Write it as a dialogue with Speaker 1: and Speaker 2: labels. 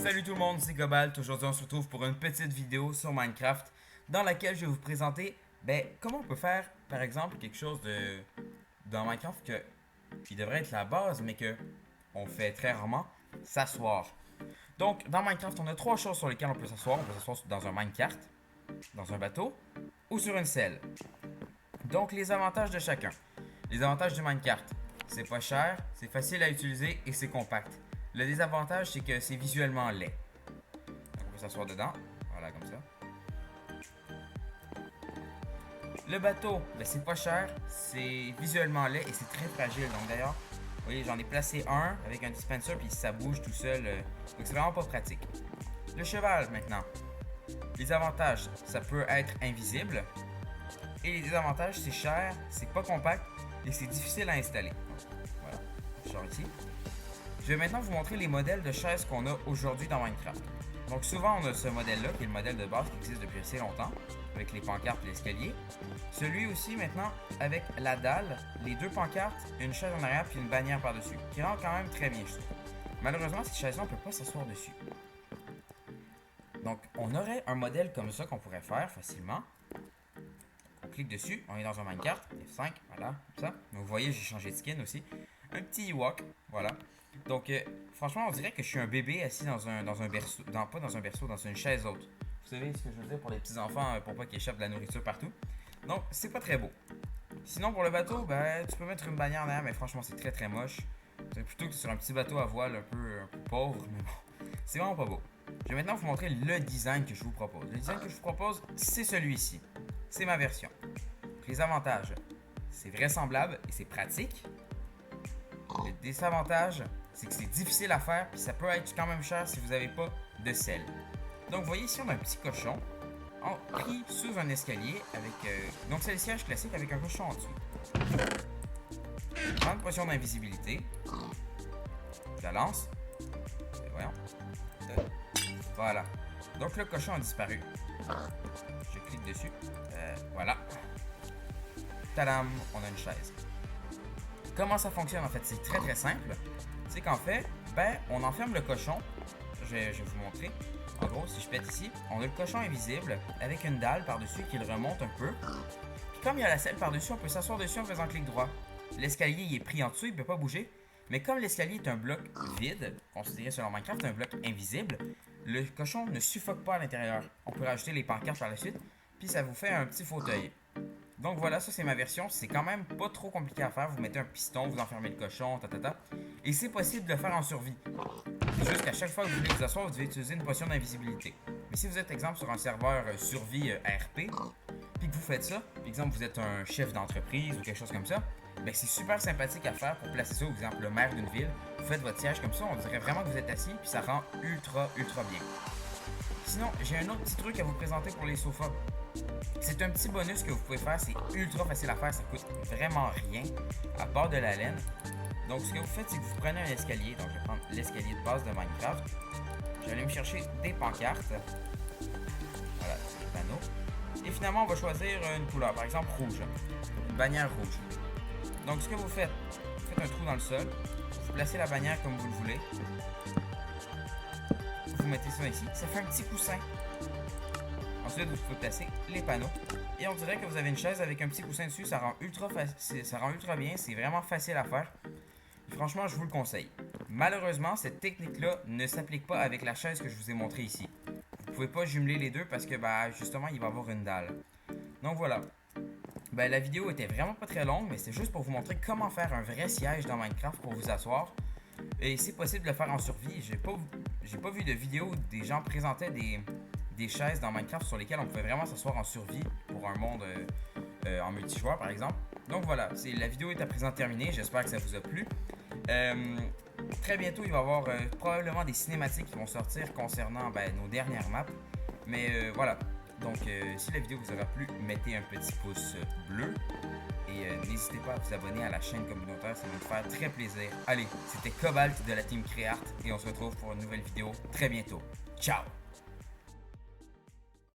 Speaker 1: Salut tout le monde, c'est Cobalt. Aujourd'hui, on se retrouve pour une petite vidéo sur Minecraft dans laquelle je vais vous présenter comment on peut faire, par exemple, quelque chose dans Minecraft qui devrait être la base, mais que on fait très rarement, s'asseoir. Donc, dans Minecraft, on a trois choses sur lesquelles on peut s'asseoir. On peut s'asseoir dans un minecart, dans un bateau ou sur une selle. Donc, les avantages de chacun. Les avantages du minecart, c'est pas cher, c'est facile à utiliser et c'est compact. Le désavantage, c'est que c'est visuellement laid. Donc, on peut s'asseoir dedans. Voilà, comme ça. Le bateau, c'est pas cher, c'est visuellement laid et c'est très fragile. Donc, d'ailleurs, vous voyez, j'en ai placé un avec un dispenser puis ça bouge tout seul. Donc, c'est vraiment pas pratique. Le cheval, maintenant. Les avantages, ça peut être invisible. Et les désavantages, c'est cher, c'est pas compact et c'est difficile à installer. Voilà, je sors ici. Je vais maintenant vous montrer les modèles de chaises qu'on a aujourd'hui dans Minecraft. Donc souvent on a ce modèle-là, qui est le modèle de base qui existe depuis assez longtemps, avec les pancartes et l'escalier. Celui aussi maintenant avec la dalle, les deux pancartes, une chaise en arrière puis une bannière par-dessus, qui rend quand même très bien, je trouve. Malheureusement, cette chaise-là, on ne peut pas s'asseoir dessus. Donc on aurait un modèle comme ça qu'on pourrait faire facilement. On clique dessus, on est dans un Minecart, F5, voilà, comme ça. Donc, vous voyez, j'ai changé de skin aussi. Un petit Ewok, voilà. Donc, franchement, on dirait que je suis un bébé assis dans un berceau, pas dans un berceau, dans une chaise haute. Vous savez ce que je veux dire pour les petits enfants, pour pas qu'ils échappent de la nourriture partout. Donc, c'est pas très beau. Sinon, pour le bateau, tu peux mettre une bannière en arrière, mais franchement, c'est très très moche. C'est plutôt que sur un petit bateau à voile un peu pauvre, mais bon, c'est vraiment pas beau. Je vais maintenant vous montrer le design que je vous propose. Le design que je vous propose, c'est celui-ci. C'est ma version. Les avantages, c'est vraisemblable et c'est pratique. Le désavantage, c'est que c'est difficile à faire et ça peut être quand même cher si vous n'avez pas de selle. Donc vous voyez ici on a un petit cochon pris sous un escalier avec... donc c'est le siège classique avec un cochon en dessous. Grande potion d'invisibilité. Je la lance. Et voyons. Voilà. Donc le cochon a disparu. Je clique dessus. Voilà. Tadam, on a une chaise. Comment ça fonctionne en fait? C'est très très simple. C'est qu'en fait, on enferme le cochon. Je vais vous montrer. En gros, si je pète ici, on a le cochon invisible avec une dalle par-dessus qui le remonte un peu. Puis comme il y a la selle par-dessus, on peut s'asseoir dessus en faisant clic droit. L'escalier il est pris en dessous, il ne peut pas bouger. Mais comme l'escalier est un bloc vide, considéré selon Minecraft un bloc invisible, le cochon ne suffoque pas à l'intérieur. On peut rajouter les pancartes par la suite, puis ça vous fait un petit fauteuil. Donc voilà, ça c'est ma version, c'est quand même pas trop compliqué à faire, vous mettez un piston, vous enfermez le cochon, et c'est possible de le faire en survie. C'est juste qu'à chaque fois que vous voulez vous asseoir, vous devez utiliser une potion d'invisibilité. Mais si vous êtes, exemple, sur un serveur survie RP, puis que vous faites ça, par exemple, vous êtes un chef d'entreprise ou quelque chose comme ça, c'est super sympathique à faire pour placer ça, par exemple, le maire d'une ville. Vous faites votre siège comme ça, on dirait vraiment que vous êtes assis, puis ça rend ultra bien. Sinon, j'ai un autre petit truc à vous présenter pour les sofas. C'est un petit bonus que vous pouvez faire, c'est ultra facile à faire, ça coûte vraiment rien, à part de la laine. Donc ce que vous faites, c'est que vous prenez un escalier, donc je vais prendre l'escalier de base de Minecraft. Je vais aller me chercher des pancartes. Voilà, c'est le panneau. Et finalement, on va choisir une couleur, par exemple rouge, une bannière rouge. Donc ce que vous faites un trou dans le sol, vous placez la bannière comme vous le voulez. Vous mettez ça ici, ça fait un petit coussin. Ensuite, vous pouvez placer les panneaux. Et on dirait que vous avez une chaise avec un petit coussin dessus. Ça rend ultra bien. C'est vraiment facile à faire. Et franchement, je vous le conseille. Malheureusement, cette technique-là ne s'applique pas avec la chaise que je vous ai montrée ici. Vous ne pouvez pas jumeler les deux parce que justement, il va y avoir une dalle. Donc voilà. La vidéo était vraiment pas très longue, mais c'est juste pour vous montrer comment faire un vrai siège dans Minecraft pour vous asseoir. Et c'est possible de le faire en survie. J'ai pas vu de vidéo où des gens présentaient des chaises dans Minecraft sur lesquelles on pouvait vraiment s'asseoir en survie pour un monde en multijoueur par exemple. Donc voilà, la vidéo est à présent terminée, j'espère que ça vous a plu. Très bientôt il va y avoir probablement des cinématiques qui vont sortir concernant nos dernières maps. Mais voilà, donc si la vidéo vous aura plu, mettez un petit pouce bleu. Et n'hésitez pas à vous abonner à la chaîne communautaire, ça va nous faire très plaisir. Allez, c'était Cobalt de la team Créart et on se retrouve pour une nouvelle vidéo très bientôt. Ciao!